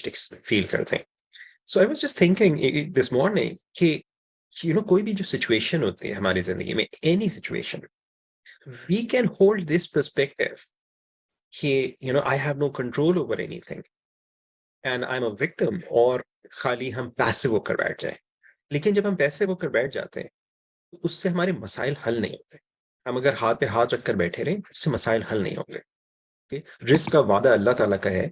Feel करते हैं। So I was just thinking this morning कि कोई भी जो सिचुएशन होती है हमारी जिंदगी में, any situation, we can hold this perspective कि I have no control over anything and I am a victim, और खाली हम पैसिव होकर बैठ जाए। लेकिन जब हम पैसिव होकर बैठ जाते हैं तो उससे हमारे मसाइल हल नहीं होते। हम अगर हाथ पे हाथ रखकर बैठे रहें, उससे मसाइल हल नहीं होंगे। रिस्क का वादा अल्लाह ताला का है,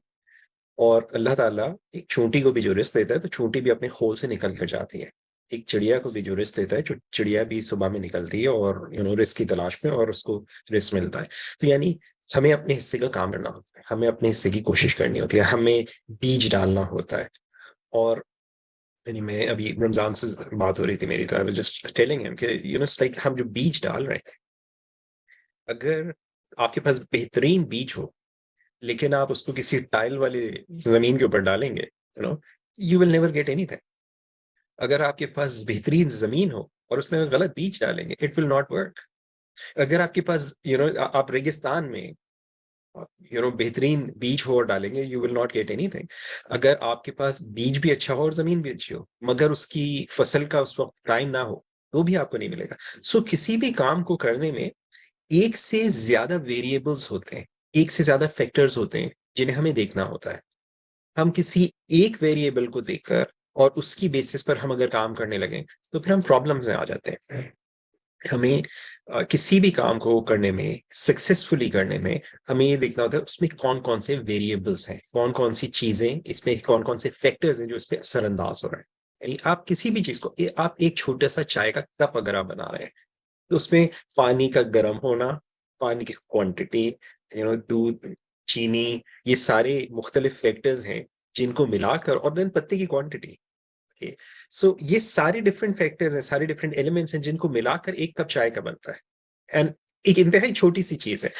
और अल्लाह ताला एक चूंटी को भी जो रिस्क देता है, तो चूंटी भी अपने खोल से निकल कर जाती है। एक चिड़िया को भी जो रिस्क देता है, चिड़िया भी सुबह में निकलती है और रिस्क की तलाश में, और उसको रिस्क मिलता है। तो यानी हमें अपने हिस्से का काम करना होता है, हमें अपने हिस्से की कोशिश करनी होती है, हमें बीज डालना होता है। और यानी मैं अभी रमजान से बात हो रही थी मेरी, तो आई वाज जस्ट टेलिंग हिम कि इट्स लाइक हम जो बीज डाल रहे हैं, अगर आपके पास बेहतरीन बीज हो लेकिन आप उसको किसी टाइल वाली जमीन के ऊपर डालेंगे, you will never get anything. अगर आपके पास बेहतरीन जमीन हो और उसमें गलत बीज डालेंगे, इट विल नॉट वर्क। अगर आपके पास आप रेगिस्तान में बेहतरीन बीज हो और डालेंगे, you will not get anything. अगर आपके पास बीज भी अच्छा हो और जमीन भी अच्छी हो, मगर उसकी फसल का उस वक्त टाइम ना हो, तो भी आपको नहीं मिलेगा। सो किसी भी काम को करने में एक से ज्यादा वेरिएबल्स होते हैं, एक से ज्यादा फैक्टर्स होते हैं जिन्हें हमें देखना होता है। हम किसी एक वेरिएबल को देखकर और उसकी बेसिस पर हम अगर काम करने लगे, तो फिर हम प्रॉब्लम्स में आ जाते हैं। हमें किसी भी काम को करने में, सक्सेसफुली करने में, हमें ये देखना होता है उसमें कौन कौन से वेरिएबल्स हैं, कौन कौन सी चीजें इसमें, कौन कौन से फैक्टर्स हैं जो इस पे असरअंदाज हो रहे हैं। यानी आप किसी भी चीज को, आप एक छोटा सा चाय का कप अगर आप बना रहे हैं, तो उसमें पानी का गर्म होना, पानी की क्वांटिटी, दूध, चीनी, ये सारे मुख्तलिफ फैक्टर्स हैं जिनको मिलाकर, और देन पत्ती की क्वांटिटी। सो ये सारे डिफरेंट फैक्टर्स हैं, सारे डिफरेंट एलिमेंट्स हैं जिनको मिलाकर एक कप चाय का बनता है। एंड एक इंतहाई छोटी सी चीज है,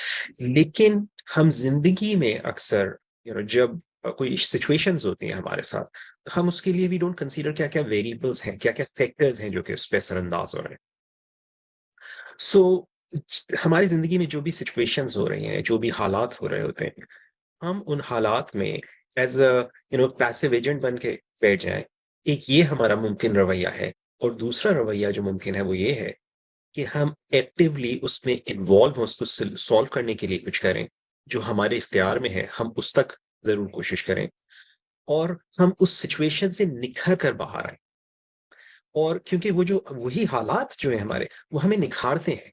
लेकिन हम जिंदगी में अक्सर जब कोई सिचुएशंस होती हैं हमारे साथ, तो हम उसके लिए वी डोंट कंसीडर क्या क्या वेरिएबल्स हैं, क्या क्या फैक्टर्स हैं जो कि उस पर असरअंदाज हो रहे हैं। सो हमारी जिंदगी में जो भी सिचुएशंस हो रही हैं, जो भी हालात हो रहे होते हैं, हम उन हालात में एज अ पैसिव एजेंट बन के बैठ जाएं, एक ये हमारा मुमकिन रवैया है। और दूसरा रवैया जो मुमकिन है वो ये है कि हम एक्टिवली उसमें इन्वॉल्व हों, उसको सॉल्व करने के लिए कुछ करें। जो हमारे इख्तियार में है, हम उस तक जरूर कोशिश करें, और हम उस सिचुएशन से निखर कर बाहर आए। और क्योंकि वो जो वही हालात जो है हमारे, वो हमें निखारते हैं,